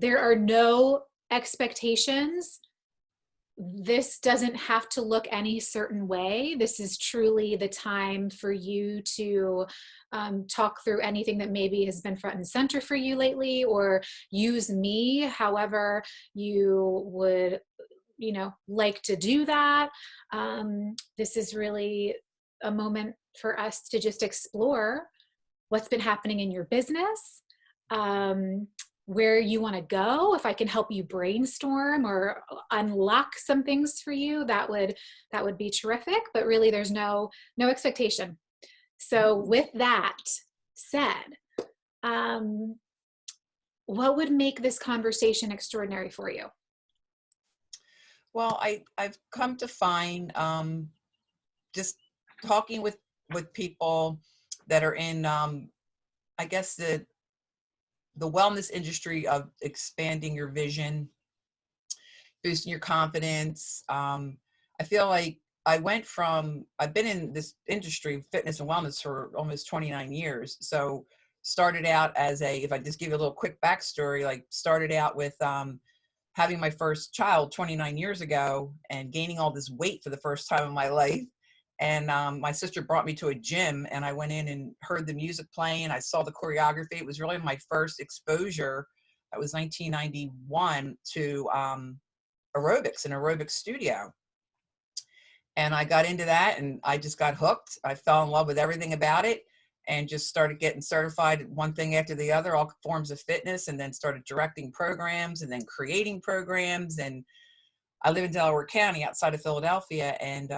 there are no expectations. This doesn't have to look any certain way. This is truly the time for you to talk through anything that maybe has been front and center for you lately, or use me however you would, like to do that. This is really a moment for us to just explore what's been happening in your business, where you want to go. If I can help you brainstorm or unlock some things for you, that would be terrific. But really, there's no expectation. So with that said, what would make this conversation extraordinary for you? Well, I've come to find just talking with people that are in I guess the wellness industry of expanding your vision, boosting your confidence. I feel like I've been in this industry, fitness and wellness, for almost 29 years. So started out if I just give you a little quick backstory, like started out with having my first child 29 years ago and gaining all this weight for the first time in my life. And my sister brought me to a gym, and I went in and heard the music playing. I saw the choreography. It was really my first exposure. That was 1991 to aerobics, an aerobic studio. And I got into that, and I just got hooked. I fell in love with everything about it, and just started getting certified, one thing after the other, all forms of fitness, and then started directing programs and then creating programs. And I live in Delaware County outside of Philadelphia, and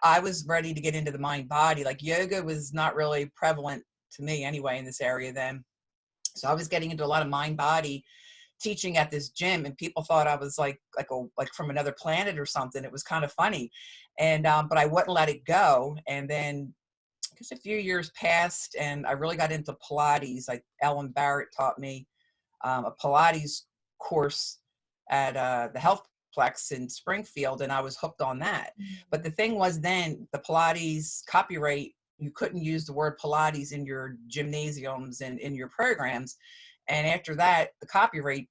I was ready to get into the mind body. Like yoga was not really prevalent to me anyway in this area then. So I was getting into a lot of mind body teaching at this gym, and people thought I was like from another planet or something. It was kind of funny. And but I wouldn't let it go. And then I guess a few years passed, and I really got into Pilates. Like Ellen Barrett taught me a Pilates course at the Healthplex in Springfield, and I was hooked on that. But the thing was, then the Pilates copyright, you couldn't use the word Pilates in your gymnasiums and in your programs. And after that, the copyright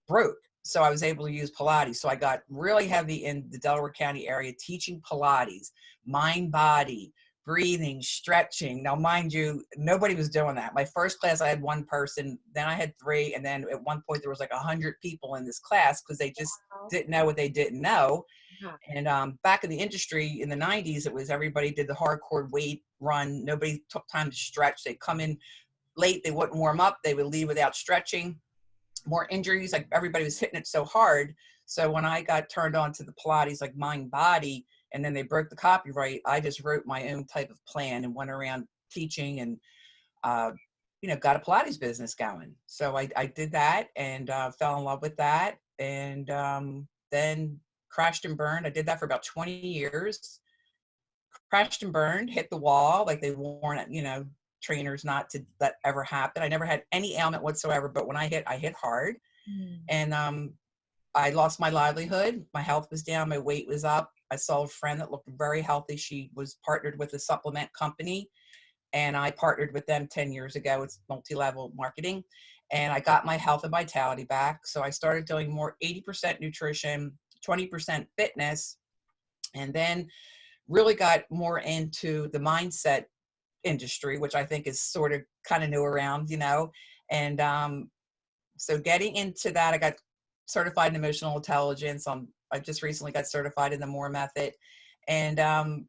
broke. So I was able to use Pilates. So I got really heavy in the Delaware County area teaching Pilates, mind, body, breathing, stretching. Now, mind you, nobody was doing that. My first class, I had one person, then I had three. And then at one point there was like 100 people in this class because they just didn't know what they didn't know. And back in the industry in the 90s, it was everybody did the hardcore weight run. Nobody took time to stretch. They'd come in late. They wouldn't warm up. They would leave without stretching. More injuries. Like everybody was hitting it so hard. So when I got turned on to the Pilates, like mind body, and then they broke the copyright, I just wrote my own type of plan and went around teaching and, got a Pilates business going. So I did that and fell in love with that. And then crashed and burned. I did that for about 20 years. Crashed and burned, hit the wall. Like they warn it, trainers not to let ever happen. I never had any ailment whatsoever, but when I hit hard. And I lost my livelihood. My health was down. My weight was up. I saw a friend that looked very healthy. She was partnered with a supplement company, and I partnered with them 10 years ago. It's multi-level marketing. And I got my health and vitality back. So I started doing more 80% nutrition, 20% fitness, and then really got more into the mindset industry, which I think is sort of kind of new around, and so getting into that, I got certified in emotional intelligence. I just recently got certified in the Moore method. And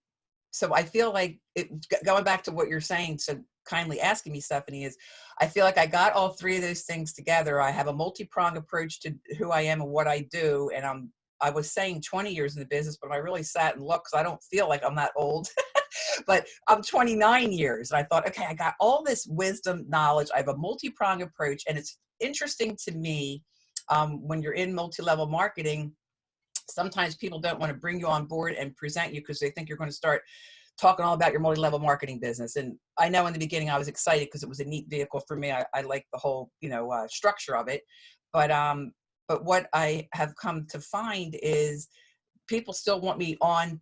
so I feel like going back to what you're saying, so kindly asking me, Stephanie, is I feel like I got all three of those things together. I have a multi-pronged approach to who I am and what I do. And I was saying 20 years in the business, but I really sat and looked because I don't feel like I'm that old. But I'm 29 years. And I thought, okay, I got all this wisdom, knowledge. I have a multi-pronged approach. And it's interesting to me when you're in multi-level marketing, sometimes people don't want to bring you on board and present you because they think you're going to start talking all about your multi-level marketing business. And I know in the beginning I was excited because it was a neat vehicle for me. I like the whole, structure of it. But what I have come to find is people still want me on,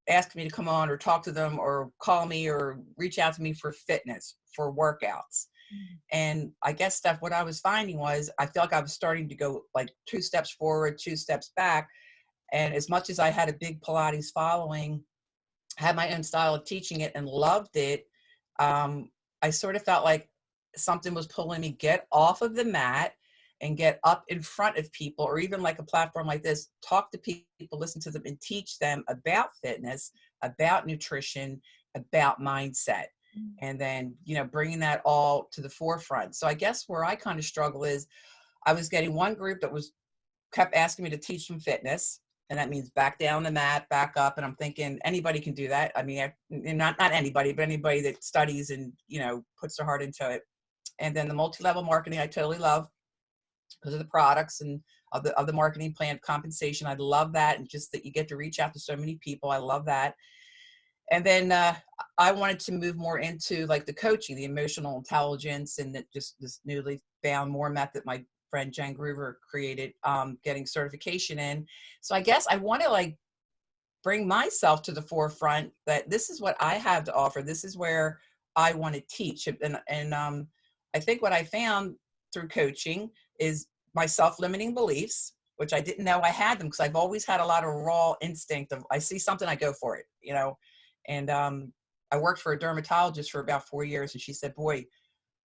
ask me to come on or talk to them or call me or reach out to me for fitness, for workouts. And I guess, Steph, what I was finding was I felt like I was starting to go like 2 steps forward, 2 steps back. And as much as I had a big Pilates following, had my own style of teaching it and loved it, I sort of felt like something was pulling me, get off of the mat and get up in front of people, or even like a platform like this, talk to people, listen to them and teach them about fitness, about nutrition, about mindset. And then, bringing that all to the forefront. So I guess where I kind of struggle is I was getting one group that kept asking me to teach them fitness. And that means back down the mat, back up. And I'm thinking anybody can do that. I mean, not anybody, but anybody that studies and, puts their heart into it. And then the multi-level marketing, I totally love because of the products and of the marketing plan compensation. I love that. And just that you get to reach out to so many people. I love that. And then I wanted to move more into like the coaching, the emotional intelligence, and that just this newly found more method my friend Jen Groover created, getting certification in. So I guess I want to like bring myself to the forefront that this is what I have to offer. This is where I want to teach. And I think what I found through coaching is my self-limiting beliefs, which I didn't know I had them because I've always had a lot of raw instinct of I see something, I go for it, And I worked for a dermatologist for about 4 years, and she said, boy,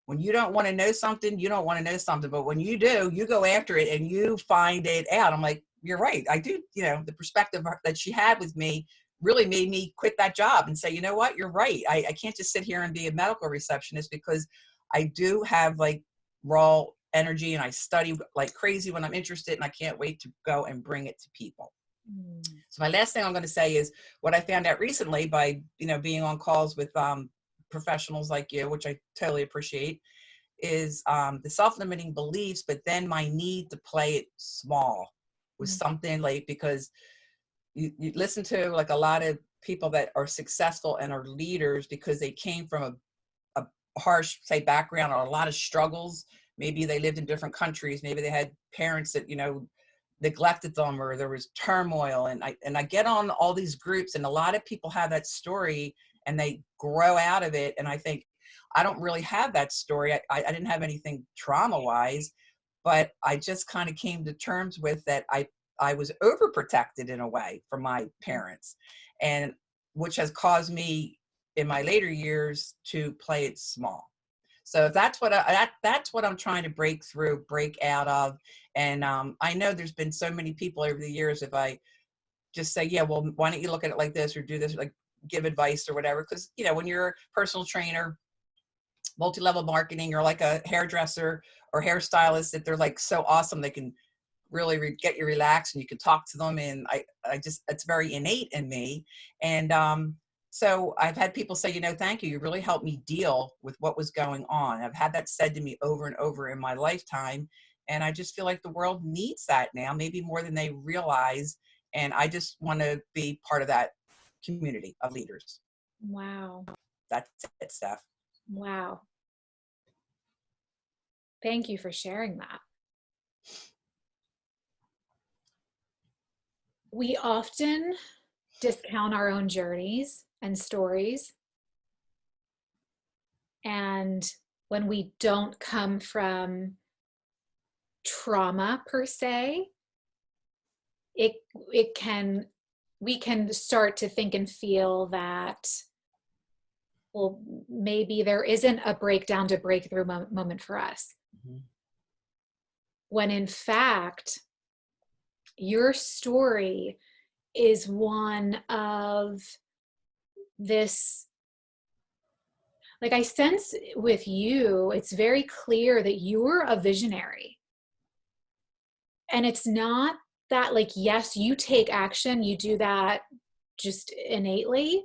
when you don't want to know something, you don't want to know something. But when you do, you go after it and you find it out. I'm like, you're right. I do. The perspective that she had with me really made me quit that job and say, you know what, you're right. I can't just sit here and be a medical receptionist because I do have like raw energy and I study like crazy when I'm interested, and I can't wait to go and bring it to people. So my last thing I'm going to say is what I found out recently by, being on calls with professionals like you, which I totally appreciate, is the self-limiting beliefs, but then my need to play it small was something like, because you listen to like a lot of people that are successful and are leaders because they came from a harsh, say, background or a lot of struggles. Maybe they lived in different countries. Maybe they had parents that, neglected them, or there was turmoil. And I get on all these groups, and a lot of people have that story and they grow out of it. And I think I don't really have that story. I didn't have anything trauma wise, but I just kind of came to terms with that. I was overprotected in a way from my parents, and which has caused me in my later years to play it small. So that's what that's what I'm trying to break out of. And I know there's been so many people over the years, if I just say, yeah, well, why don't you look at it like this or do this, like give advice or whatever. Because, when you're a personal trainer, multi-level marketing, or like a hairdresser or hairstylist, that they're like so awesome. They can really get you relaxed and you can talk to them. And I just, it's very innate in me. And so I've had people say, thank you. You really helped me deal with what was going on. I've had that said to me over and over in my lifetime. And I just feel like the world needs that now, maybe more than they realize. And I just want to be part of that community of leaders. Wow. That's it, Steph. Wow. Thank you for sharing that. We often discount our own journeys and stories. And when we don't come from trauma per se, we can start to think and feel that, well, maybe there isn't a breakdown to breakthrough moment for us. Mm-hmm. When in fact, your story is one of this, like I sense with you, it's very clear that you're a visionary. And it's not that like, yes, you take action, you do that just innately,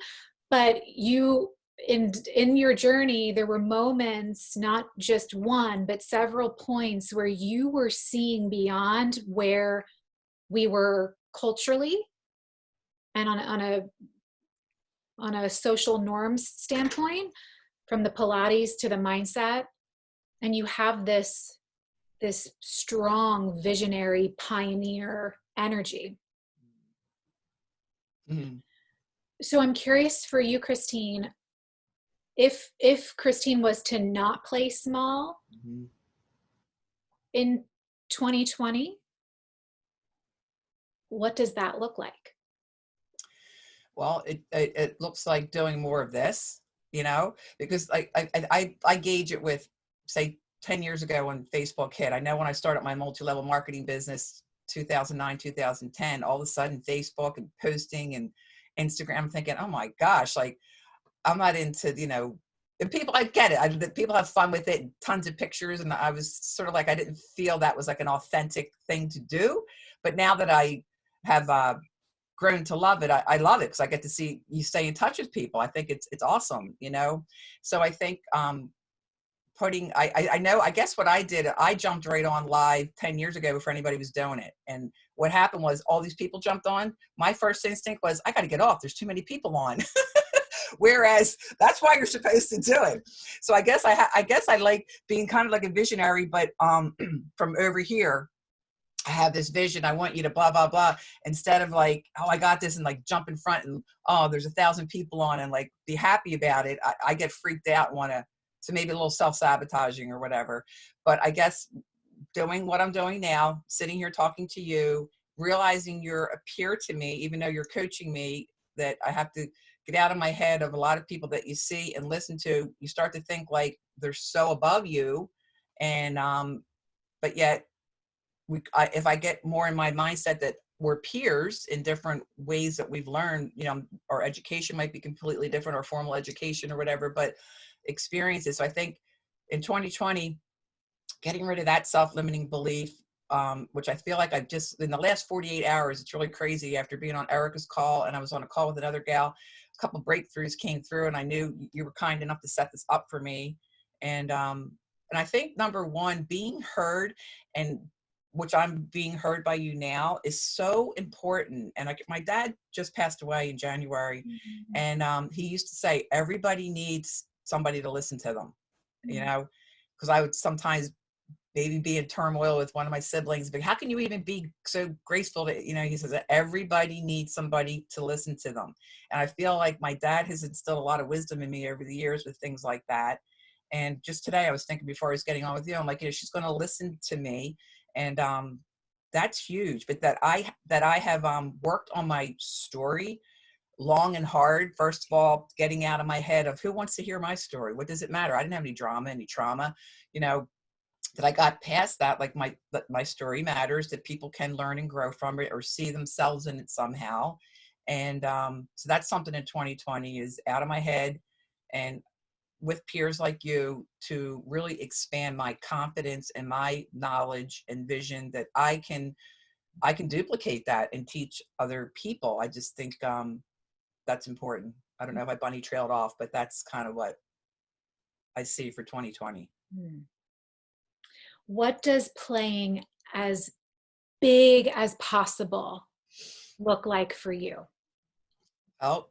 but you, in your journey, there were moments, not just one, but several points where you were seeing beyond where we were culturally and on a social norms standpoint, from the Pilates to the mindset. And you have this strong visionary pioneer energy. Mm-hmm. So I'm curious for you, Christine, If Christine was to not play small Mhm. in 2020, what does that look like? Well, it looks like doing more of this, because I gauge it with, say, 10 years ago when Facebook hit. I know when I started my multi-level marketing business, 2009, 2010, all of a sudden Facebook and posting and Instagram, I'm thinking, oh my gosh, like I'm not into, and people, I get it. People have fun with it, and tons of pictures. And I was sort of like, I didn't feel that was like an authentic thing to do. But now that I have grown to love it, I love it because I get to see you stay in touch with people. I think it's awesome, So I think I know, I guess what I did, I jumped right on live 10 years ago before anybody was doing it. And what happened was all these people jumped on. My first instinct was, I got to get off. There's too many people on. Whereas that's why you're supposed to do it. So I guess I like being kind of like a visionary, but from over here, I have this vision. I want you to blah, blah, blah. Instead of like, oh, I got this, and like jump in front and, oh, there's 1,000 people on, and like be happy about it. I get freaked out and want to, so maybe a little self-sabotaging or whatever. But I guess doing what I'm doing now, sitting here talking to you, realizing you're a peer to me, even though you're coaching me, that I have to get out of my head of a lot of people that you see and listen to. You start to think like they're so above you. And, but yet if I get more in my mindset that we're peers in different ways that we've learned, our education might be completely different, or formal education or whatever, but experiences. So I think in 2020, getting rid of that self-limiting belief, which I feel like I've just, in the last 48 hours, it's really crazy after being on Erica's call, and I was on a call with another gal, a couple of breakthroughs came through, and I knew you were kind enough to set this up for me. And I think number one, being heard, and which I'm being heard by you now, is so important. And my dad just passed away in January, Mhm. and he used to say, everybody needs somebody to listen to them, because I would sometimes maybe be in turmoil with one of my siblings, but how can you even be so graceful to, he says that everybody needs somebody to listen to them. And I feel like my dad has instilled a lot of wisdom in me over the years with things like that. And just today I was thinking before I was getting on with you, I'm like, she's going to listen to me. And that's huge. But that I have worked on my story long and hard. First of all, getting out of my head of who wants to hear my story? What does it matter? I didn't have any drama, any trauma, that I got past that. Like my story matters, that people can learn and grow from it or see themselves in it somehow. And so that's something in 2020 is out of my head, and with peers like you to really expand my confidence and my knowledge and vision that I can duplicate that and teach other people. I just think that's important. I don't know if I bunny trailed off, but that's kind of what I see for 2020. Hmm. What does playing as big as possible look like for you? Oh,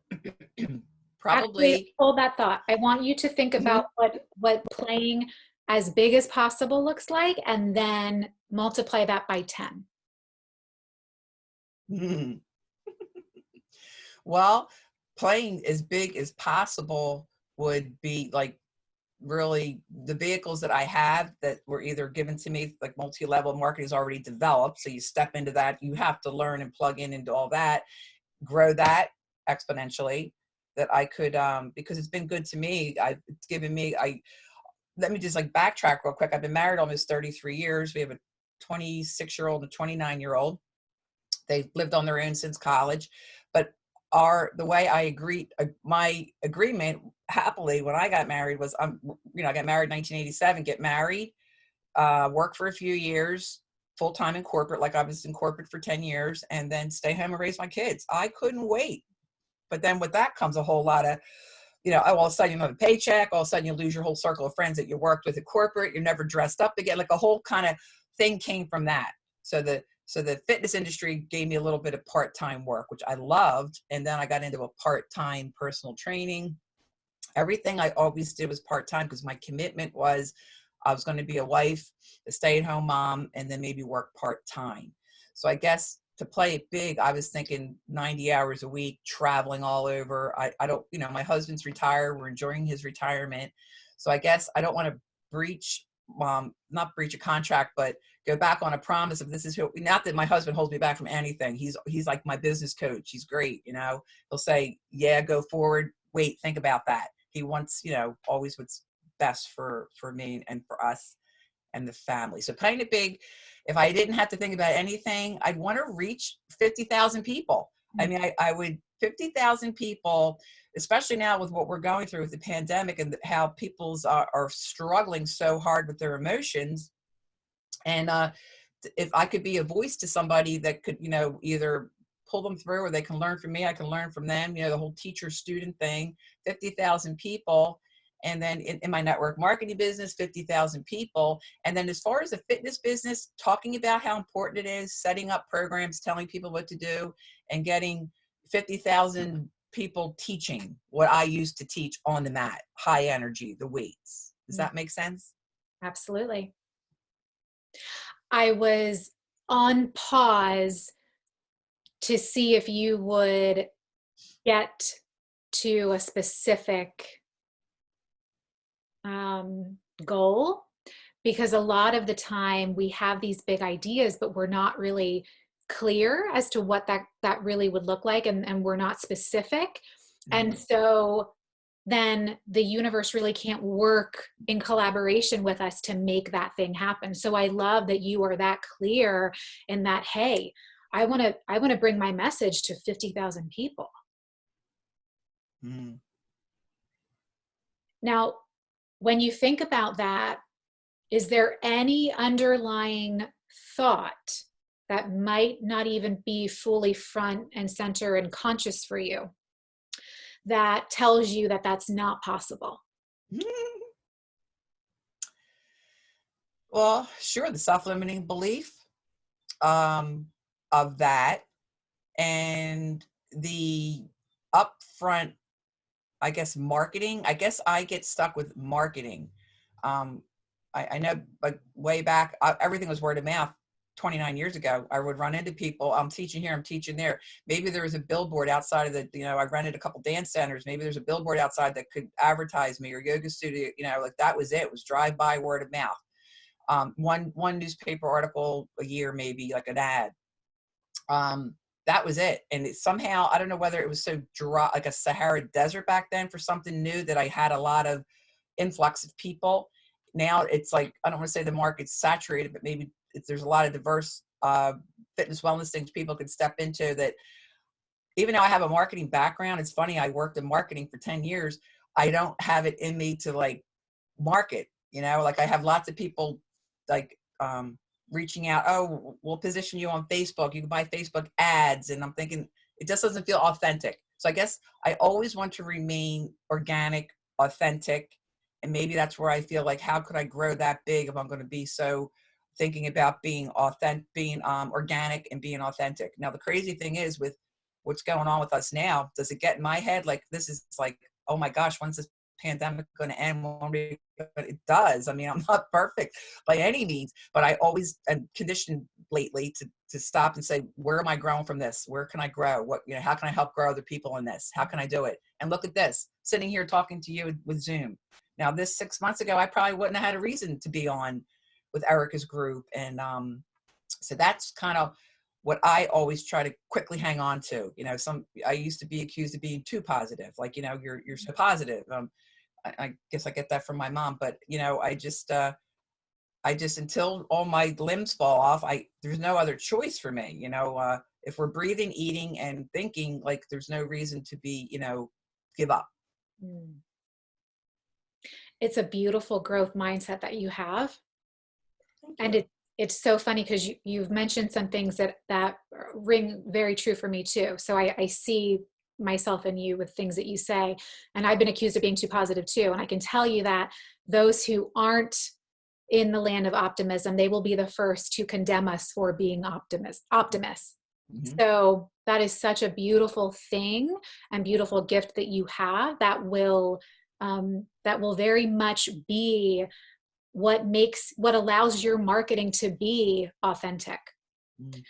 Actually, probably. hold that thought. I want you to think about what playing as big as possible looks like, and then multiply that by 10. Mhm. Well, playing as big as possible would be like really the vehicles that I have that were either given to me, like multi-level marketing is already developed. So you step into that, you have to learn and plug in into all that, grow that exponentially. That I could, because it's been good to me. It's given me, let me just like backtrack real quick. I've been married almost 33 years. We have a 26-year-old and a 29-year-old. They've lived on their own since college, but the way I agreed, my agreement happily when I got married was, I got married in 1987, get married, work for a few years, full time in corporate, like I was in corporate for 10 years, and then stay home and raise my kids. I couldn't wait. But then with that comes a whole lot of, all of a sudden you don't have a paycheck, all of a sudden you lose your whole circle of friends that you worked with at corporate, you're never dressed up again. Like a whole kind of thing came from that. So the fitness industry gave me a little bit of part-time work, which I loved. And then I got into a part-time personal training. Everything I always did was part-time because my commitment was I was going to be a wife, a stay-at-home mom, and then maybe work part-time. So I guess to play it big, I was thinking 90 hours a week, traveling all over. I don't, my husband's retired. We're enjoying his retirement. So I guess I don't want to breach, not breach a contract, but go back on a promise of this is who, not that my husband holds me back from anything. He's like my business coach. He's great. He'll say, yeah, go forward. Wait, think about that. He wants, always what's best for me and for us and the family. So playing it big, if I didn't have to think about anything, I'd want to reach 50,000 people. I mean, I would, 50,000 people, especially now with what we're going through with the pandemic and how people's are struggling so hard with their emotions. And if I could be a voice to somebody that could, either pull them through or they can learn from me, I can learn from them, the whole teacher student thing, 50,000 people. And then in my network marketing business, 50,000 people. And then as far as the fitness business, talking about how important it is, setting up programs, telling people what to do, and getting 50,000 people teaching what I used to teach on the mat, high energy, the weights. Does that make sense? Absolutely. I was on pause to see if you would get to a specific goal, because a lot of the time we have these big ideas, but we're not really clear as to what that really would look like, and we're not specific. And so then the universe really can't work in collaboration with us to make that thing happen. So I love that you are that clear in that, hey, I want to bring my message to 50,000 people. Now, when you think about that, is there any underlying thought that might not even be fully front and center and conscious for you that tells you that that's not possible? Well, sure. The self-limiting belief of that, and the upfront, I guess, marketing. I guess I get stuck with marketing. I know, like way back, everything was word of mouth. 29 years ago, I would run into people. I'm teaching here, I'm teaching there. Maybe there was a billboard outside of I rented a couple dance centers. Maybe there's a billboard outside that could advertise me, or yoga studio, like that was it. It was drive-by, word of mouth. One newspaper article a year, maybe, like an ad. That was it. And somehow, I don't know whether it was so dry, like a Sahara desert back then, for something new, that I had a lot of influx of people. Now it's like, I don't want to say the market's saturated, but maybe there's a lot of diverse fitness wellness things people could step into. That even though I have a marketing background, it's funny, I worked in marketing for 10 years. I don't have it in me to like market, like I have lots of people like reaching out, oh, we'll position you on Facebook, you can buy Facebook ads. And I'm thinking, it just doesn't feel authentic. So I guess I always want to remain organic, authentic. And maybe that's where I feel like, how could I grow that big if I'm going to be so thinking about being authentic, being organic and being authentic. Now, the crazy thing is, with what's going on with us now, does it get in my head like, this is like, oh my gosh, when's this pandemic going to end? But it does. I mean, I'm not perfect by any means, but I always am conditioned lately to stop and say, where am I growing from this? Where can I grow? What, how can I help grow other people in this? How can I do it? And look at this, sitting here talking to you with Zoom. Now, this 6 months ago, I probably wouldn't have had a reason to be on with Erica's group. And so that's kind of what I always try to quickly hang on to. I used to be accused of being too positive. Like, you're so positive. I guess I get that from my mom, but I just until all my limbs fall off, there's no other choice for me. If we're breathing, eating, and thinking, like, there's no reason to be, give up. It's a beautiful growth mindset that you have. Thank you. And it's so funny because you've mentioned some things that ring very true for me too. So I see myself in you with things that you say, and I've been accused of being too positive too. And I can tell you that those who aren't in the land of optimism, they will be the first to condemn us for being optimists. Mm-hmm. So that is such a beautiful thing and beautiful gift that you have that will very much be what allows your marketing to be authentic. Mm.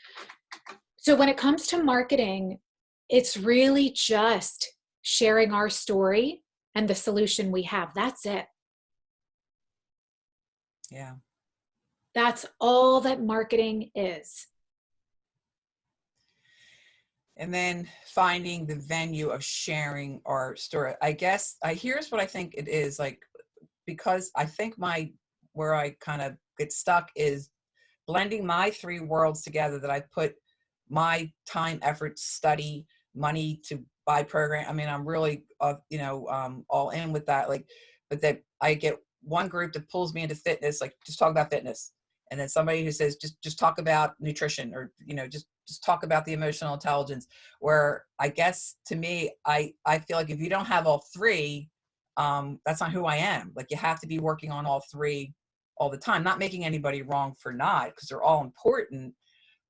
So when it comes to marketing, it's really just sharing our story and the solution we have. That's it. Yeah. That's all that marketing is. And then finding the venue of sharing our story. I guess here's what I think it is, like, because I think where I kind of get stuck is blending my three worlds together, that I put my time, effort, study, money to buy program. I mean, I'm really, all in with that. Like, but that I get one group that pulls me into fitness, like just talk about fitness. And then somebody who says, just talk about nutrition, or, just talk about the emotional intelligence, where I guess to me, I feel like if you don't have all three, that's not who I am. Like, you have to be working on all three all the time, not making anybody wrong for not, because they're all important.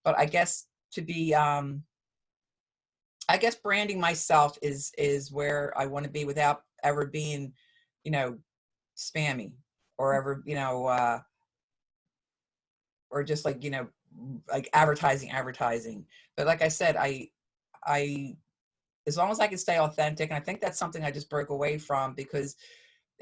But I guess to be, I guess branding myself is where I want to be, without ever being, you know, spammy, or ever, or just like, like advertising. But like I said, I, as long as I can stay authentic, and I think that's something I just broke away from, because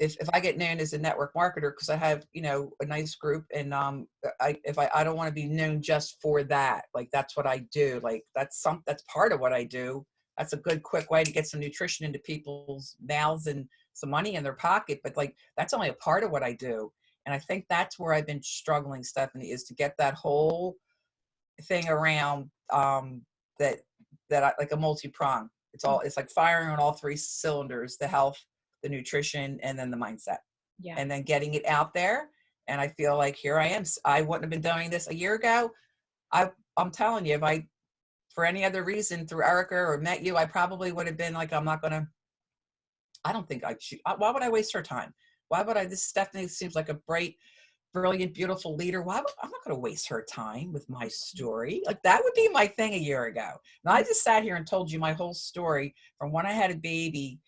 if I get known as a network marketer, because I have, a nice group, and I don't want to be known just for that. Like, that's what I do. Like, that's part of what I do. That's a good quick way to get some nutrition into people's mouths and some money in their pocket. But like, that's only a part of what I do. And I think that's where I've been struggling, Stephanie, is to get that whole thing around, that like a multi-prong. It's like firing on all three cylinders: the health, the nutrition, and then the mindset. Yeah. And then getting it out there. And I feel like here I am. I wouldn't have been doing this a year ago. I'm telling you, if I, for any other reason, through Erica or met you, I probably would have been like, I don't think why would I waste her time? Why would I? This Stephanie seems like a bright, brilliant, beautiful leader. I'm not going to waste her time with my story. Like, that would be my thing a year ago. And I just sat here and told you my whole story from when I had a baby.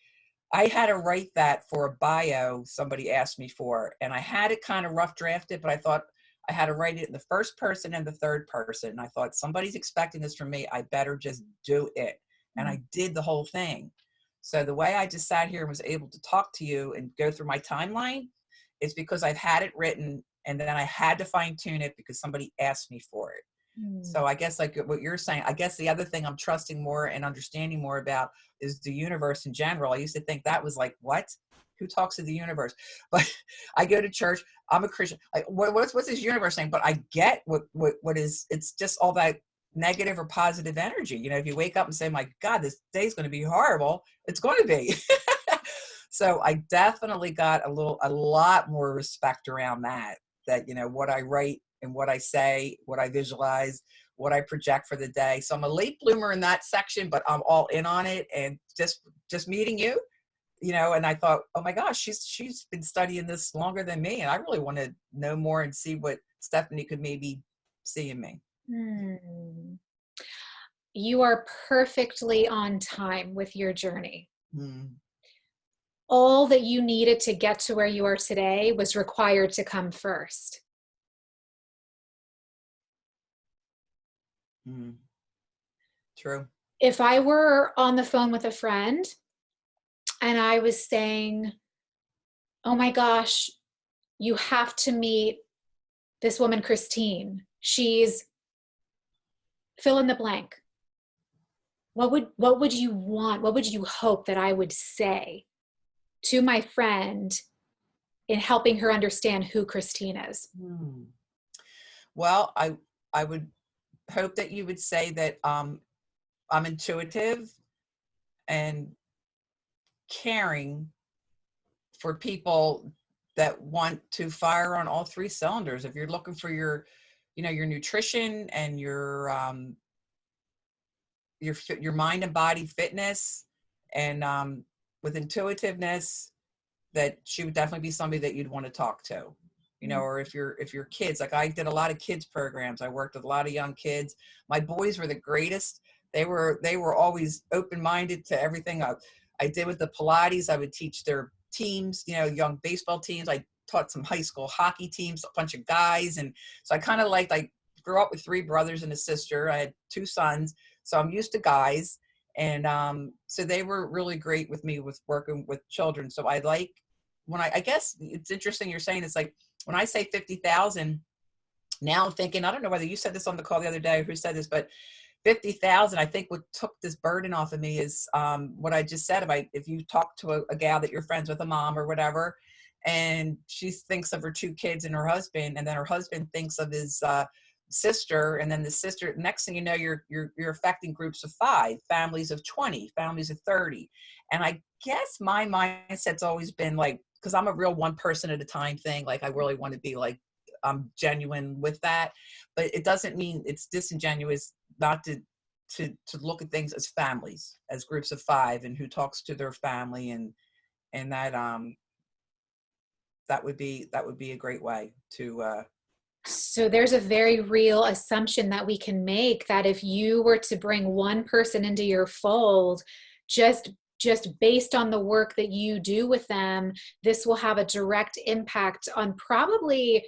I had to write that for a bio somebody asked me for, and I had it kind of rough drafted, but I thought I had to write it in the first person and the third person. And I thought, somebody's expecting this from me. I better just do it. And I did the whole thing. So the way I just sat here and was able to talk to you and go through my timeline is because I've had it written, and then I had to fine tune it because somebody asked me for it. So I guess, like what you're saying, I guess the other thing I'm trusting more and understanding more about is the universe in general. I used to think that was like, what? Who talks to the universe? But I go to church. I'm a Christian. Like, what's this universe saying? But I get what is. It's just all that negative or positive energy. If you wake up and say, my God, this day's going to be horrible, it's going to be. So I definitely got a lot more respect around that, what I write and what I say, what I visualize, what I project for the day. So I'm a late bloomer in that section, but I'm all in on it. And just meeting you, and I thought, oh my gosh, she's been studying this longer than me. And I really want to know more and see what Stephanie could maybe see in me. You are perfectly on time with your journey. Mm. All that you needed to get to where you are today was required to come first. True. If I were on the phone with a friend and I was saying, oh my gosh, you have to meet this woman, Christine. She's fill in the blank. What would you want? What would you hope that I would say to my friend in helping her understand who Christine is? Well, I would hope that you would say that I'm intuitive and caring for people that want to fire on all three cylinders. If you're looking for your nutrition and your mind and body fitness, and with intuitiveness, that she would definitely be somebody that you'd want to talk to. Or if you're kids, like I did a lot of kids programs. I worked with a lot of young kids. My boys were the greatest. They were always open-minded to everything. I did with the Pilates. I would teach their teams, young baseball teams. I taught some high school hockey teams, a bunch of guys. And so I kind of liked, like, grew up with 3 brothers and a sister. I had 2 sons, so I'm used to guys. And so they were really great with me with working with children. So I like when I guess it's interesting you're saying it's like when I say 50,000, now I'm thinking, I don't know whether you said this on the call the other day or who said this, but 50,000, I think what took this burden off of me is what I just said about if you talk to a gal that you're friends with, a mom or whatever, and she thinks of her 2 kids and her husband, and then her husband thinks of his sister, and then the sister, next thing you know, you're affecting groups of 5, families of 20, families of 30. And I guess my mindset's always been like, because I'm a real one person at a time thing, like I really want to be like, I'm genuine with that, but it doesn't mean it's disingenuous not to look at things as families, as groups of 5, and who talks to their family, and that would be a great way to So there's a very real assumption that we can make that if you were to bring one person into your fold, just based on the work that you do with them, this will have a direct impact on probably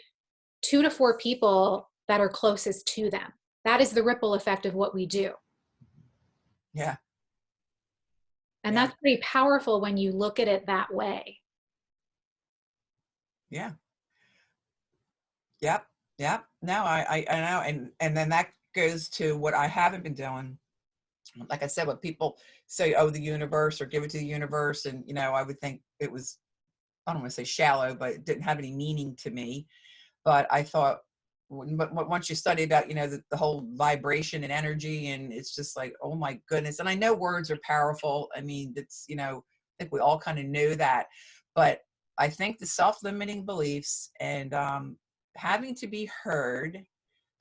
2 to 4 people that are closest to them. That is the ripple effect of what we do. yeah. And Yeah. that's pretty powerful when you look at it that way. Yeah. Yep. Yep. No, I know. And then that goes to what I haven't been doing. Like I said, when people say, oh, the universe, or give it to the universe. And, I would think it was, I don't want to say shallow, but it didn't have any meaning to me. But I thought, but once you study about, the whole vibration and energy, and it's just like, oh my goodness. And I know words are powerful. I mean, it's, I think we all kind of know that, but I think the self-limiting beliefs and having to be heard,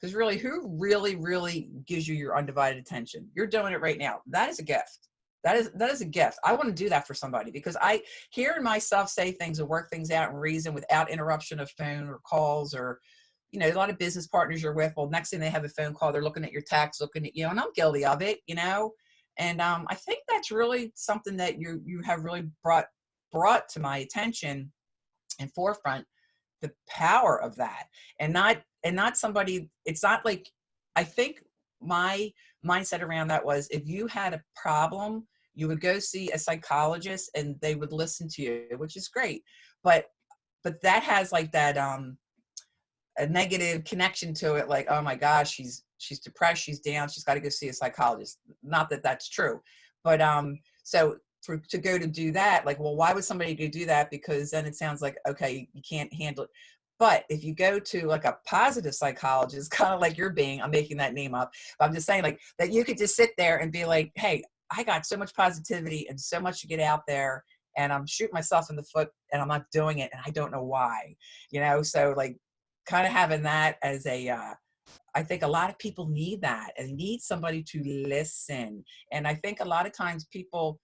because really, who really gives you your undivided attention? You're doing it right now. That is a gift. That is a gift. I want to do that for somebody, because I hearing myself say things and work things out and reason without interruption of phone or calls, or, a lot of business partners you're with, well, next thing they have a phone call, they're looking at your text, looking at, and I'm guilty of it, and I think that's really something that you have really brought to my attention and forefront, the power of that, and not somebody, it's not like, I think my mindset around that was, if you had a problem, you would go see a psychologist and they would listen to you, which is great. But that has like that, a negative connection to it. Like, oh my gosh, she's depressed, she's down, she's got to go see a psychologist. Not that that's true, but, so to go to do that, like, well, why would somebody go do that? Because then it sounds like, okay, you can't handle it. But if you go to like a positive psychologist, kind of like you're being, I'm making that name up, but I'm just saying, like, that you could just sit there and be like, hey, I got so much positivity and so much to get out there, and I'm shooting myself in the foot and I'm not doing it, and I don't know why, so like kind of having that as a, I think a lot of people need that, and need somebody to listen. And I think a lot of times people,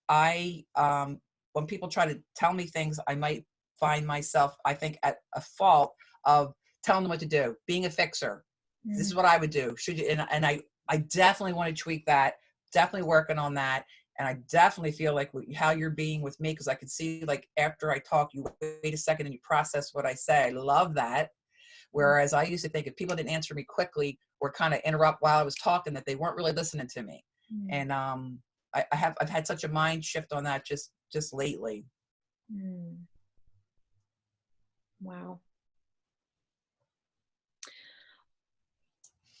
when people try to tell me things, I might find myself, I think, at a fault of telling them what to do, being a fixer. This is what I would do. Should you? And I definitely want to tweak that. Definitely working on that. And I definitely feel like how you're being with me, because I can see, like, after I talk, you wait a second and you process what I say. I love that. Whereas I used to think if people didn't answer me quickly or kind of interrupt while I was talking, that they weren't really listening to me. And I've had such a mind shift on that just lately. Wow.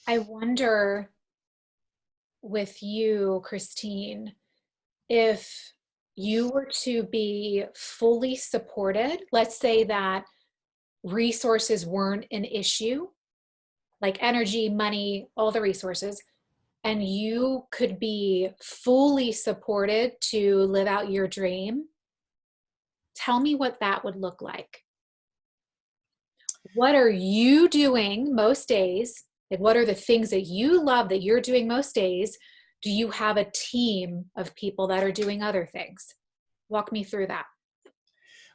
I wonder with you, Christine, if you were to be fully supported, let's say that resources weren't an issue, like energy, money, all the resources, and you could be fully supported to live out your dream, tell me what that would look like. What are you doing most days? Like, what are the things that you love that you're doing most days? Do you have a team of people that are doing other things? Walk me through that.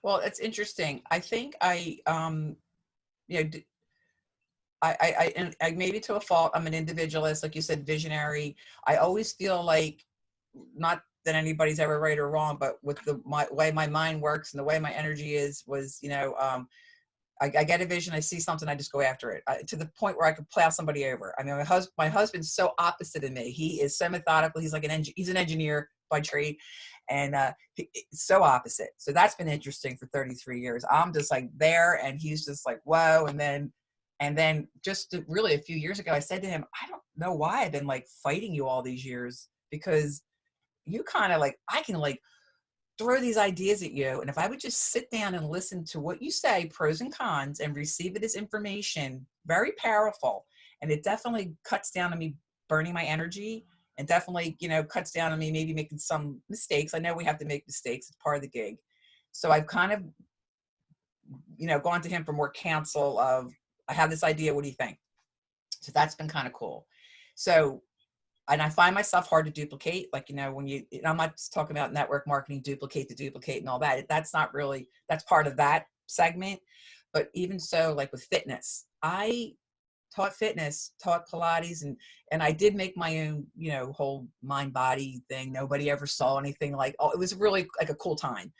Well, it's interesting. I think you know, and I maybe to a fault, I'm an individualist, like you said, visionary. I always feel like, not that anybody's ever right or wrong, but with the way my mind works and the way my energy is, was, I get a vision, I see something, I just go after it, to the point where I could plow somebody over. I mean, my husband's so opposite of me. He is so methodical. He's like he's an engineer by trade, and it's so opposite. So that's been interesting for 33 years. I'm just like there, and he's just like, whoa. And then just really a few years ago, I said to him, I don't know why I've been like fighting you all these years, because you kind of like, I can like throw these ideas at you. And if I would just sit down and listen to what you say, pros and cons, and receive it as information, very powerful. And it definitely cuts down on me burning my energy, and definitely, cuts down on me maybe making some mistakes. I know we have to make mistakes. It's part of the gig. So I've kind of, gone to him for more counsel of, I have this idea. What do you think? So that's been kind of cool. So, and I find myself hard to duplicate. Like, when I'm not just talking about network marketing, duplicate and all that. That's not really, that's part of that segment. But even so, like with fitness, I taught fitness, taught Pilates, and I did make my own, whole mind body thing. Nobody ever saw anything like, oh, it was really like a cool time.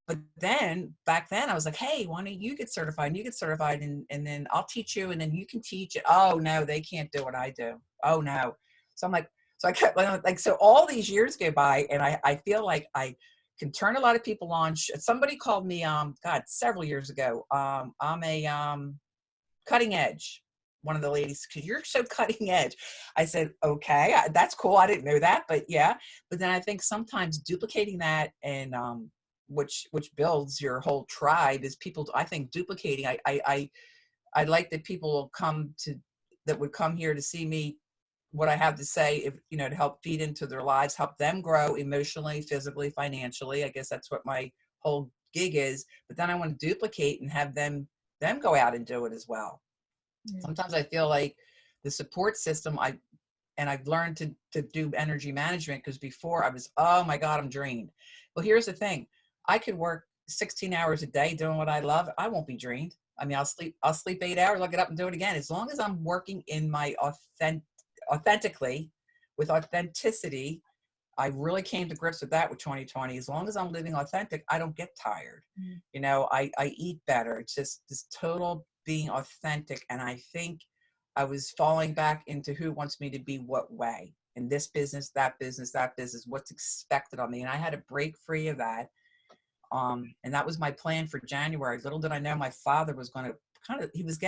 But then back then I was like, hey, why don't you get certified, and you get certified, and then I'll teach you, and then you can teach it. Oh no, they can't do what I do. Oh no. So I'm like, so I kept like, so all these years go by, and I feel like I can turn a lot of people on. Somebody called me, God, several years ago. I'm a, cutting edge. One of the ladies, because you're so cutting edge. I said, okay, that's cool. I didn't know that, but yeah. But then I think sometimes duplicating that, and, which builds your whole tribe, is people, I think, duplicating. I like that people will that would come here to see me, what I have to say, if, to help feed into their lives, help them grow emotionally, physically, financially. I guess that's what my whole gig is. But then I want to duplicate and have them go out and do it as well. Mm. Sometimes I feel like the support system, I've learned to do energy management, because before I was, oh my God, I'm drained. Well, here's the thing. I could work 16 hours a day doing what I love. I won't be drained. I mean, I'll sleep 8 hours. I'll get up and do it again. As long as I'm working in my authentically, with authenticity. I really came to grips with that with 2020. As long as I'm living authentic, I don't get tired. Mm. I eat better. It's just this total being authentic. And I think I was falling back into who wants me to be what way, in this business, that business, what's expected of me. And I had to break free of that. And that was my plan for January. Little did I know my father was going to he was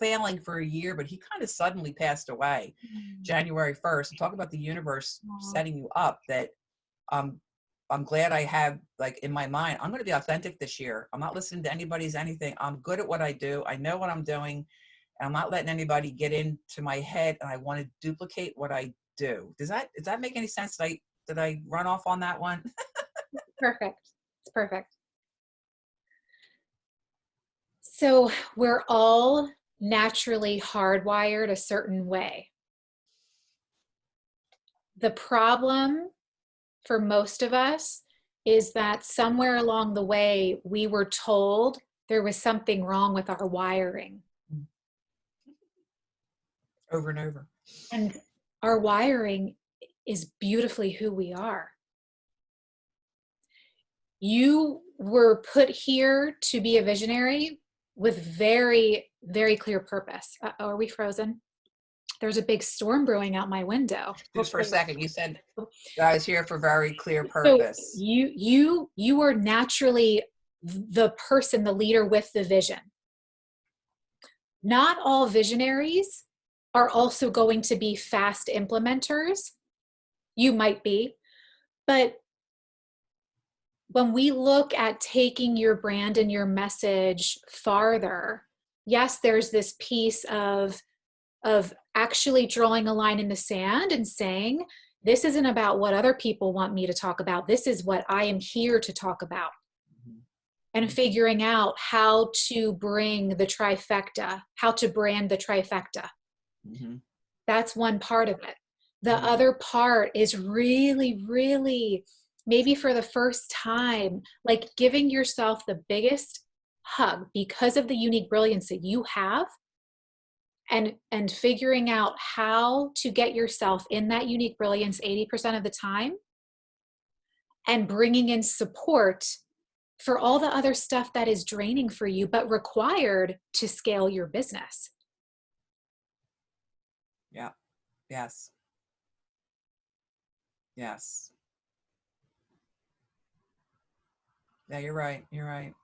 failing for a year, but he kind of suddenly passed away January 1st. Talk about the universe setting you up. That I'm glad I have, like, in my mind, I'm going to be authentic this year. I'm not listening to anybody's anything. I'm good at what I do. I know what I'm doing, and I'm not letting anybody get into my head, and I want to duplicate what I do. Does that make any sense? Did I run off on that one? Perfect. It's perfect. So we're all naturally hardwired a certain way. The problem for most of us is that somewhere along the way, we were told there was something wrong with our wiring. Over and over. And our wiring is beautifully who we are. You were put here to be a visionary with very, very clear purpose. Are we frozen? There's a big storm brewing out my window. Just for a second, you said I was here for very clear purpose. So you are naturally the person, the leader with the vision. Not all visionaries are also going to be fast implementers. You might be, but when we look at taking your brand and your message farther, yes, there's this piece of actually drawing a line in the sand and saying, this isn't about what other people want me to talk about. This is what I am here to talk about. Mm-hmm. And figuring out how to bring the trifecta, how to brand the trifecta. Mm-hmm. That's one part of it. The mm-hmm. other part is really, really, maybe for the first time, like giving yourself the biggest hug because of the unique brilliance that you have, and figuring out how to get yourself in that unique brilliance 80% of the time, and bringing in support for all the other stuff that is draining for you, but required to scale your business. Yeah. Yes. Yes. Yeah, you're right. You're right.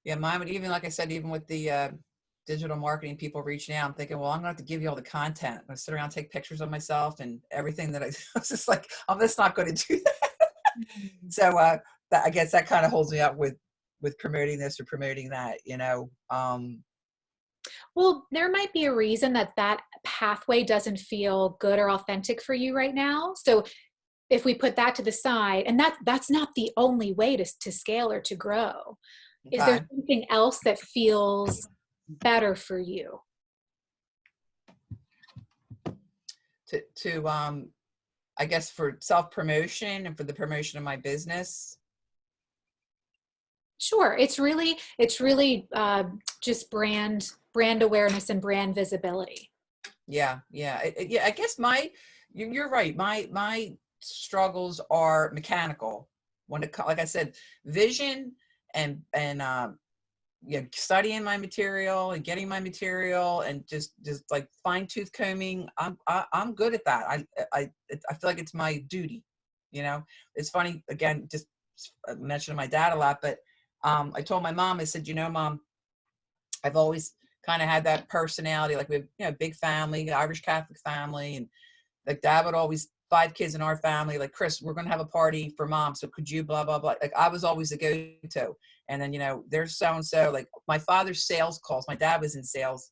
Yeah, mine would, even like I said, even with the digital marketing people reaching out, I'm thinking, well, I'm gonna have to give you all the content. I'm gonna sit around, take pictures of myself and everything that I was just like, I'm just not going to do that. So I guess that kind of holds me up with promoting this or promoting that, you know. Well, there might be a reason that that pathway doesn't feel good or authentic for you right now. So if we put that to the side, and that's not the only way to scale or to grow, is there Okay. something else that feels better for you? To I guess for self promotion and for the promotion of my business. Sure. It's really just brand awareness and brand visibility. Yeah, yeah, yeah. I guess you're right. My struggles are mechanical when like I said, vision and yeah, studying my material and getting my material and just like fine tooth combing. I'm good at that. I feel like it's my duty. You know, it's funny again. Just mentioning my dad a lot, but I told my mom. I said, you know, Mom, I've always kind of had that personality. Like we have, you know, big family, Irish Catholic family, and like Dad would always, 5 kids in our family, like, Chris, we're going to have a party for Mom. So could you blah, blah, blah. Like I was always the go-to. And then, you know, there's so-and-so, like my father's sales calls. My dad was in sales,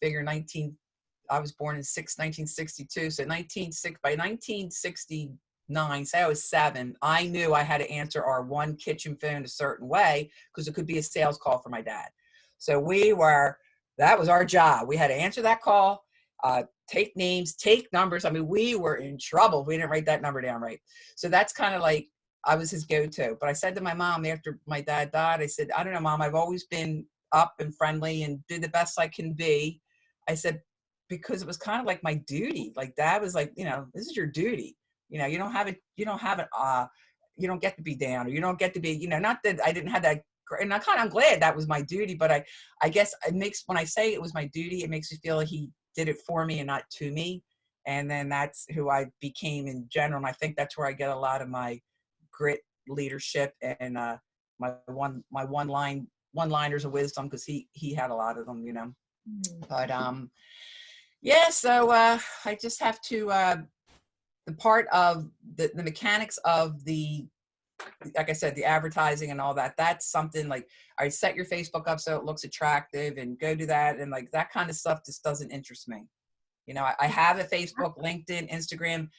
figure I was born in 1962. So by 1969, say I was 7, I knew I had to answer our one kitchen phone a certain way because it could be a sales call for my dad. So that was our job. We had to answer that call, take names, take numbers. I mean, we were in trouble. We didn't write that number down right. So that's kind of like, I was his go-to. But I said to my mom after my dad died, I said, I don't know, Mom, I've always been up and friendly and did the best I can be. I said, because it was kind of like my duty. Like Dad was like, you know, this is your duty. You know, you don't get to be down, or you don't get to be, you know, not that I didn't have that. And I'm glad that was my duty, but I guess when I say it was my duty, it makes me feel like he did it for me and not to me. And then that's who I became in general. And I think that's where I get a lot of my grit, leadership, and my one liners of wisdom, because he had a lot of them, you know. But yeah, so I just have to the part of the mechanics of the, like I said, the advertising and all that, that's something like, I set your Facebook up so it looks attractive and go do that. And like that kind of stuff just doesn't interest me. You know, I have a Facebook, LinkedIn, Instagram.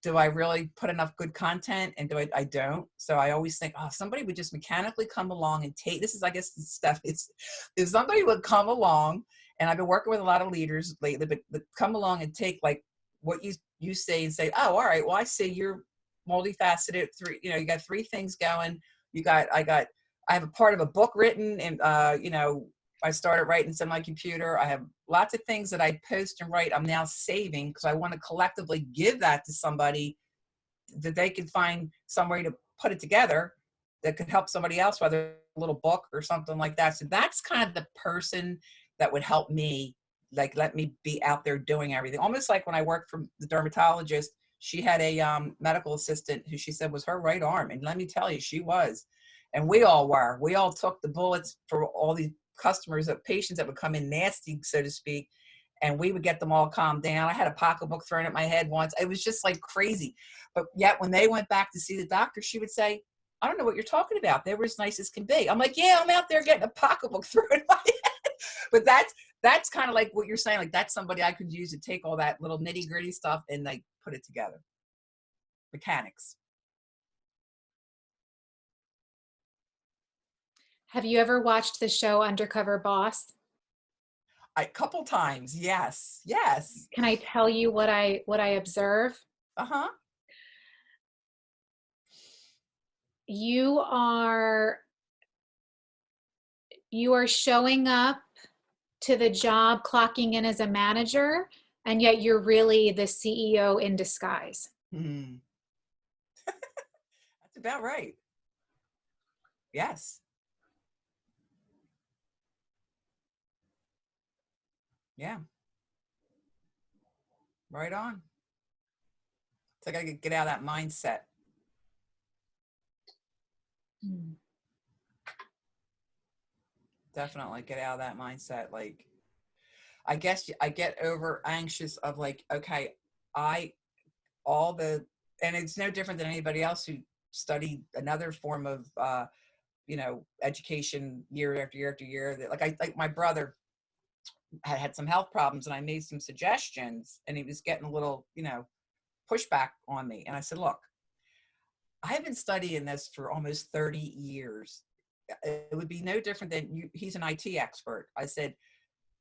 Do I really put enough good content? And I don't. So I always think, oh, if somebody would just mechanically come along and this is, I guess, the stuff. If somebody would come along, and I've been working with a lot of leaders lately, but come along and take like what you say and say, oh, all right, well, I see you're multifaceted. You got 3 things going. I have a part of a book written, and you know, I started writing some on my computer. I have lots of things that I post and write. I'm now saving because I want to collectively give that to somebody that they can find some way to put it together that could help somebody else, whether a little book or something like that. So that's kind of the person that would help me, like let me be out there doing everything. Almost like when I worked for the dermatologist, she had a medical assistant who she said was her right arm. And let me tell you, she was. And we all were. We all took the bullets for all these patients that would come in nasty, so to speak, and we would get them all calmed down. I had a pocketbook thrown at my head once. It was just like crazy. But yet when they went back to see the doctor, she would say, I don't know what you're talking about. They were as nice as can be. I'm like, yeah, I'm out there getting a pocketbook thrown at my head. But that's kind of like what you're saying. Like that's somebody I could use to take all that little nitty gritty stuff and like put it together. Mechanics. Have you ever watched the show Undercover Boss? A couple times. Yes. Yes. Can I tell you what I observe? Uh-huh. You are you are showing up to the job, clocking in as a manager, and yet you're really the CEO in disguise. Hmm. That's about right. Yes. Yeah. Right on. So I got to get out of that mindset. Mm. Definitely get out of that mindset. Like, I guess I get over anxious of like, okay, I, all the, and it's no different than anybody else who studied another form of, education year after year after year. That like my brother had some health problems and I made some suggestions and he was getting a little, pushback on me. And I said, look, I've been studying this for almost 30 years. It would be no different than you. He's an IT expert. I said,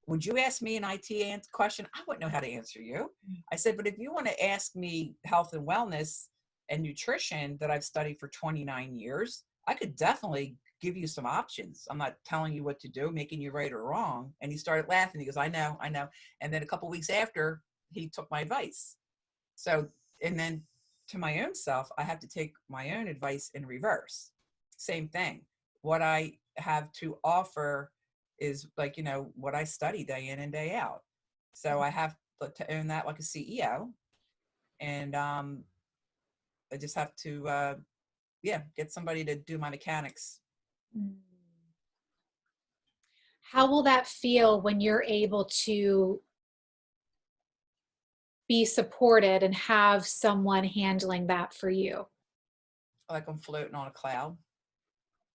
would you ask me an IT question? I wouldn't know how to answer you. I said, but if you want to ask me health and wellness and nutrition that I've studied for 29 years, I could definitely give you some options. I'm not telling you what to do, making you right or wrong. And he started laughing. He goes, I know, I know. And then a couple of weeks after, he took my advice. So, and then to my own self, I have to take my own advice in reverse. Same thing. What I have to offer is like, what I study day in and day out. So I have to own that like a CEO. And I just have to, get somebody to do my mechanics. Mm. How will that feel when you're able to be supported and have someone handling that for you? Like I'm floating on a cloud,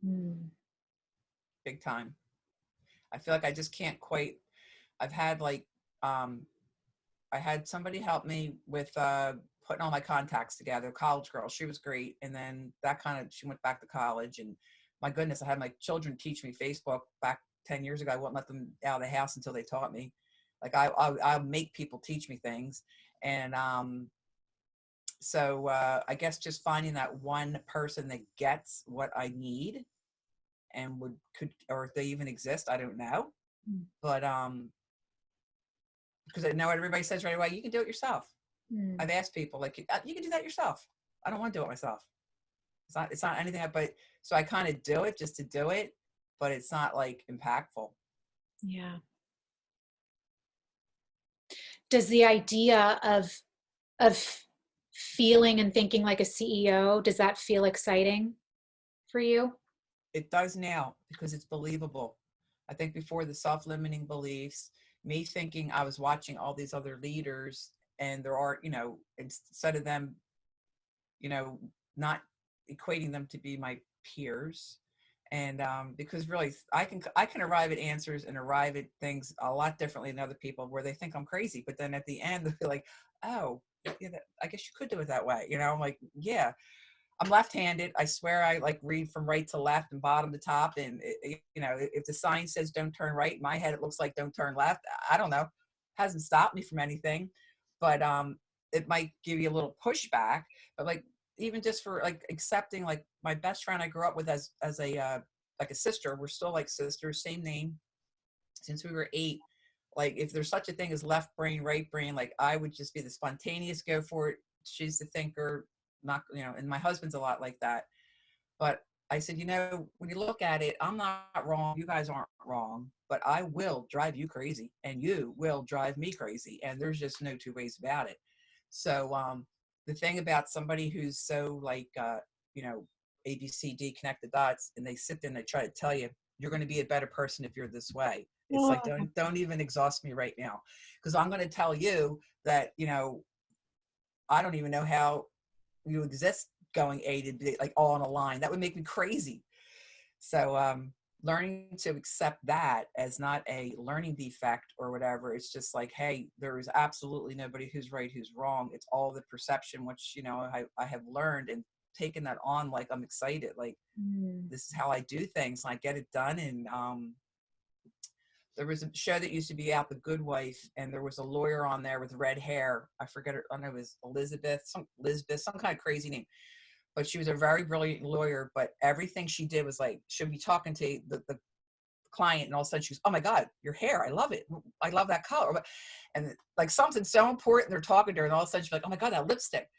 Mm. big time. I feel like I just can't quite, I've had like, um, I had somebody help me with putting all my contacts together, college girl. She was great. And then she went back to college. And my goodness, I had my children teach me Facebook back 10 years ago. I wouldn't let them out of the house until they taught me. Like I'll make people teach me things. And so I guess just finding that one person that gets what I need and or if they even exist, I don't know. Mm. But because I know what everybody says right away, you can do it yourself. Mm. I've asked people like, you can do that yourself. I don't want to do it myself. It's not anything, but so I kind of do it just to do it, but it's not like impactful. Yeah. Does the idea of feeling and thinking like a CEO, does that feel exciting for you? It does now because it's believable. I think before the self-limiting beliefs, me thinking I was watching all these other leaders and there are, instead of them, you know, not equating them to be my peers. And because really I can arrive at answers and arrive at things a lot differently than other people where they think I'm crazy. But then at the end, they'll be like, oh, yeah, I guess you could do it that way. I'm like, yeah, I'm left-handed. I swear I like read from right to left and bottom to top. And, if the sign says don't turn right, in my head, it looks like don't turn left. I don't know. Hasn't stopped me from anything. But it might give you a little pushback. But like, even just for like accepting like my best friend I grew up with as a like a sister, we're still like sisters, same name since we were 8. Like if there's such a thing as left brain, right brain, like I would just be the spontaneous go for it. She's the thinker, not, and my husband's a lot like that. But I said, when you look at it, I'm not wrong. You guys aren't wrong, but I will drive you crazy and you will drive me crazy. And there's just no two ways about it. So the thing about somebody who's so like, A, B, C, D, connect the dots, and they sit there and they try to tell you, you're going to be a better person if you're this way. It's like, don't even exhaust me right now. Because I'm going to tell you that, I don't even know how you exist going A to B, like all on a line. That would make me crazy. So learning to accept that as not a learning defect or whatever. It's just like, hey, there is absolutely nobody who's right, who's wrong. It's all the perception, which, I have learned and taken that on. Like I'm excited. Like Mm. this is how I do things and I get it done. And there was a show that used to be out, The Good Wife, and there was a lawyer on there with red hair. I forget her. I don't know, it was Elizabeth, some kind of crazy name. But she was a very brilliant lawyer. But everything she did was like, she'd be talking to the client, and all of a sudden she was, oh my God, your hair, I love it. I love that color. And like something so important, they're talking to her, and all of a sudden she's like, oh my God, that lipstick.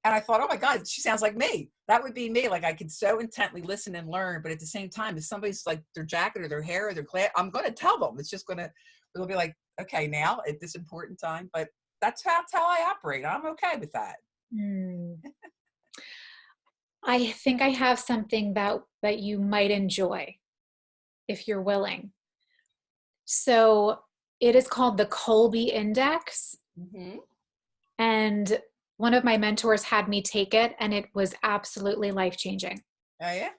And I thought, oh my God, she sounds like me. That would be me. Like I could so intently listen and learn, but at the same time, if somebody's like their jacket or their hair or their glass, I'm going to tell them. It'll be like, okay, now at this important time, but that's how I operate. I'm okay with that. Mm. I think I have something that you might enjoy if you're willing. So it is called the Colby Index. Mm-hmm. And one of my mentors had me take it, and it was absolutely life-changing. Oh yeah.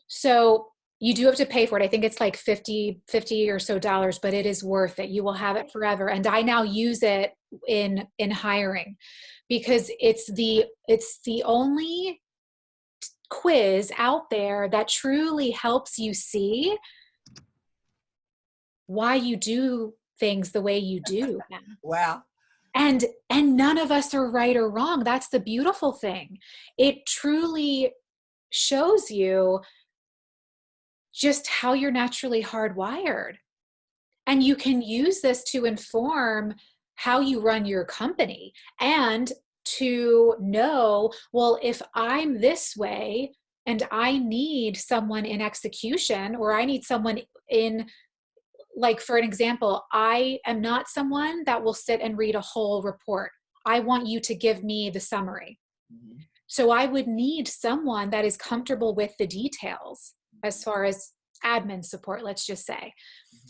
So you do have to pay for it. I think it's like 50 or so dollars, but it is worth it. You will have it forever. And I now use it in hiring because it's the only quiz out there that truly helps you see why you do things the way you do. Wow. And none of us are right or wrong. That's the beautiful thing. It truly shows you just how you're naturally hardwired. And you can use this to inform how you run your company and to know, well, if I'm this way and I need someone in execution, or I need someone in, like, for an example, I am not someone that will sit and read a whole report. I want you to give me the summary. Mm-hmm. So I would need someone that is comfortable with the details as far as admin support, let's just say.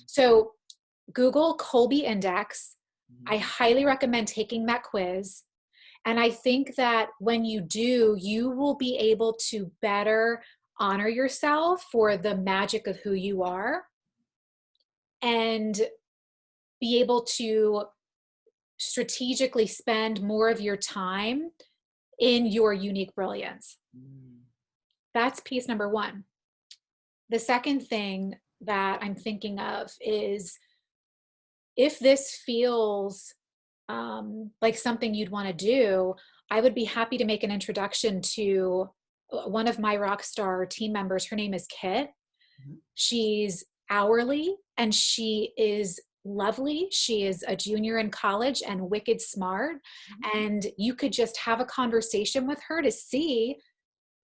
So Google Colby Index. I Mm-hmm. highly recommend taking that quiz. And I think that when you do, you will be able to better honor yourself for the magic of who you are and be able to strategically spend more of your time in your unique brilliance. Mm. That's piece number one. The second thing that I'm thinking of is, if this feels like something you'd want to do, I would be happy to make an introduction to one of my rock star team members. Her name is Kit. Mm-hmm. She's hourly and she is lovely. She is a junior in college and wicked smart. Mm-hmm. And you could just have a conversation with her to see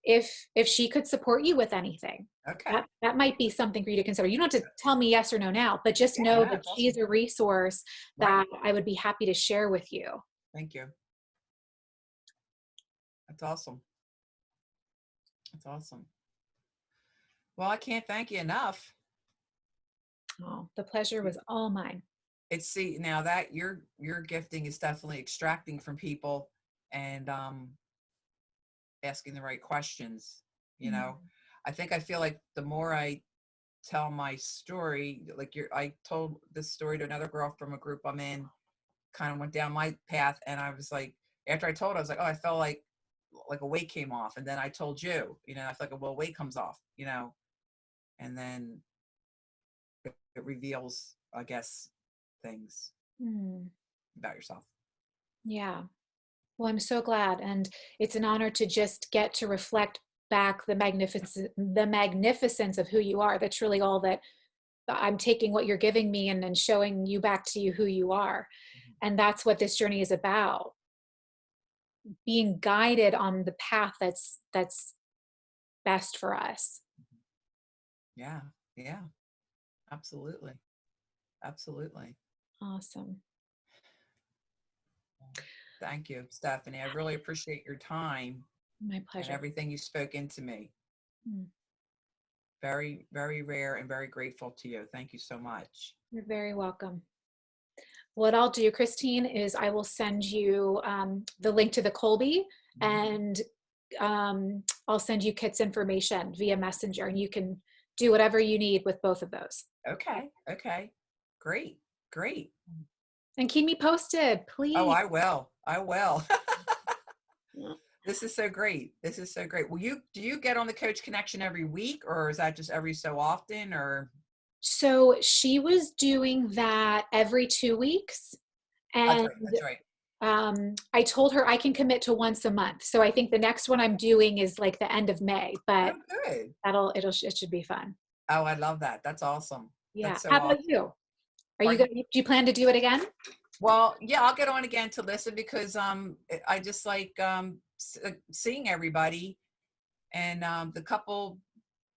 if she could support you with anything. Okay. That might be something for you to consider. You don't have to tell me yes or no now, but just Yeah, know no, that that's she's awesome. a resource Right. that I would be happy to share with you. Thank you. That's awesome. That's awesome. Well, I can't thank you enough. Oh, the pleasure was all mine. It's see now that your gifting is definitely extracting from people and asking the right questions. You Mm. know, I feel like the more I tell my story, like I told this story to another girl from a group I'm in, kind of went down my path, and I was like, after I told her, I was like, oh, I felt like a weight came off, and then I told you, I feel like, well, weight comes off, and then it reveals, I guess, things Mm. about yourself. Yeah. Well, I'm so glad. And it's an honor to just get to reflect back the magnificence of who you are. That's really all that I'm taking, what you're giving me, and showing you back to you who you are. And that's what this journey is about. Being guided on the path that's best for us. Yeah, yeah, absolutely, absolutely. Awesome. Thank you, Stephanie. I really appreciate your time My and pleasure. everything you spoke into me. Mm. Very, very rare and very grateful to you. Thank you so much. You're very welcome. What I'll do, Christine, is I will send you the link to the Colby, Mhm. and I'll send you Kit's information via Messenger, and you can do whatever you need with both of those. Okay, okay. Great, great. And keep me posted, Oh, please. I will. I will. This is so great. This is so great. Do you get on the Coach Connection every week, or is that just every so often, or? So she was doing that every 2 weeks. That's And right. That's right. I told her I can commit to once a month. So I think the next one I'm doing is like the end of May, but Oh, good. it should be fun. Oh, I love that. That's awesome. Yeah. That's so How awesome. about you? Pardon? Do you plan to do it again? Well, yeah, I'll get on again to listen because I just like seeing everybody. And the couple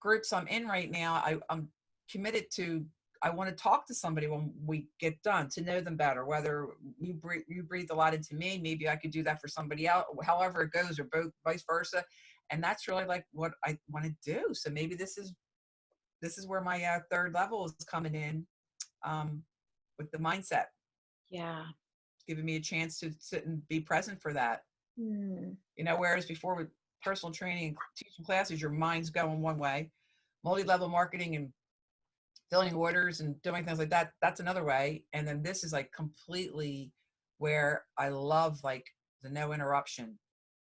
groups I'm in right now, I'm committed to. I want to talk to somebody when we get done to know them better. Whether you breathe a lot into me, maybe I could do that for somebody else. However it goes, or both, vice versa. And that's really like what I want to do. So maybe this is where my third level is coming in, with the mindset, Yeah. giving me a chance to sit and be present for that. Mm. Whereas before with personal training and teaching classes, your mind's going one way. Multi-level marketing and filling orders and doing things like that, that's another way. And then this is like completely where I love like the no interruption.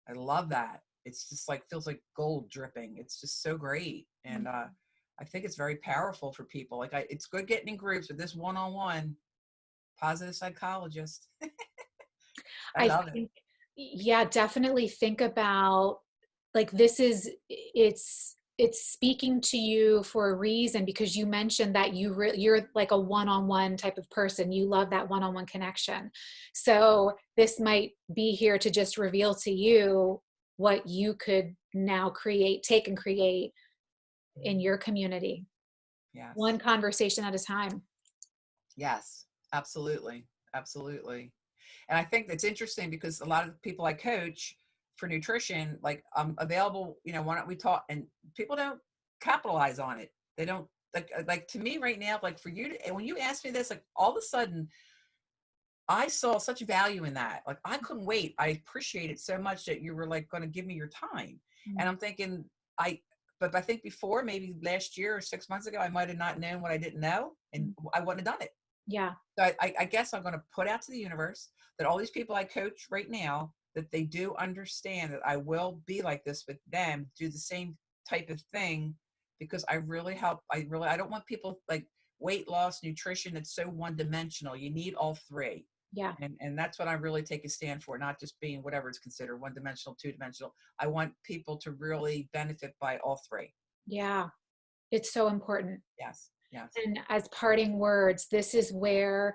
I love that. It's just like, feels like gold dripping. It's just so great. And I think it's very powerful for people. Like it's good getting in groups, but this one-on-one positive psychologist. I I love it. think, yeah, definitely think about like it's speaking to you for a reason, because you mentioned that you're like a one-on-one type of person. You love that one-on-one connection. So this might be here to just reveal to you what you could now take and create in your community, Yes. one conversation at a time. Yes, absolutely. Absolutely. And I think that's interesting because a lot of the people I coach for nutrition, like I'm available, why don't we talk? And people don't capitalize on it. They don't like to me right now, like for you to, and when you asked me this, like all of a sudden I saw such value in that. Like I couldn't wait. I appreciate it so much that you were like going to give me your time. And I'm thinking but I think before, maybe last year or 6 months ago, I might've not known what I didn't know and I wouldn't have done it. Yeah. So I guess I'm going to put out to the universe that all these people I coach right now, that they do understand that I will be like this with them, do the same type of thing, because I really help. I don't want people like weight loss, nutrition. It's so one dimensional. You need all three. Yeah. And that's what I really take a stand for, not just being whatever it's considered one dimensional, two dimensional. I want people to really benefit by all three. Yeah. It's so important. Yes. Yes. And as parting words, this is where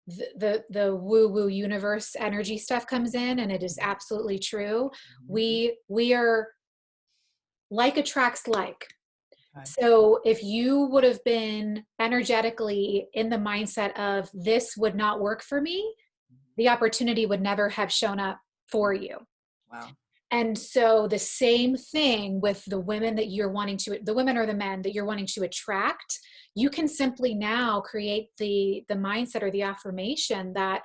the woo woo universe energy stuff comes in, and it is absolutely true. Mhm. We are like attracts like. Okay. So if you would have been energetically in the mindset of this would not work for me, the opportunity would never have shown up for you. Wow. And so the same thing with the women the women or the men that you're wanting to attract, you can simply now create the mindset or the affirmation that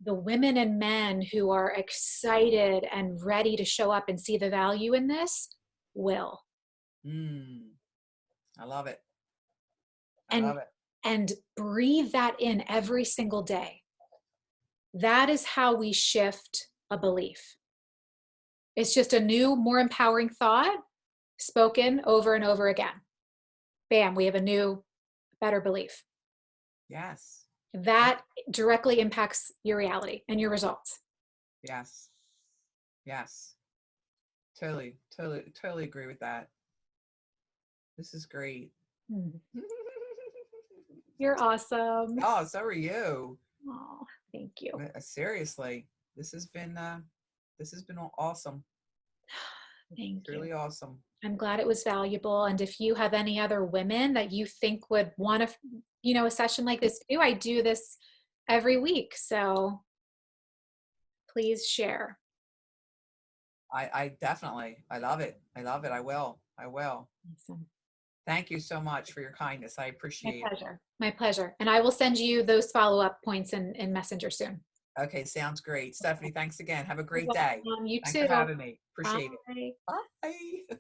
the women and men who are excited and ready to show up and see the value in this will. I love it. I And love it. and breathe that in every single day. That is how we shift a belief. It's just a new, more empowering thought spoken over and over again. Bam, we have a new, better belief. Yes. That directly impacts your reality and your results. Yes. Yes. Totally, totally, totally agree with that. This is great. Hmm. You're awesome. Oh, so are you. Oh, thank you. Seriously, this has been awesome. Thank you. Really awesome. I'm glad it was valuable. And if you have any other women that you think would want to, a session like this too, I do this every week. So please share. I definitely, I love it. I love it. I will. Awesome. Thank you so much for your kindness. I My appreciate it. pleasure. My pleasure. And I will send you those follow-up points in Messenger soon. Okay, sounds great. Stephanie, thanks again. Have a You're great day. welcome. You Thanks for too. having me. Appreciate it. Bye. Bye.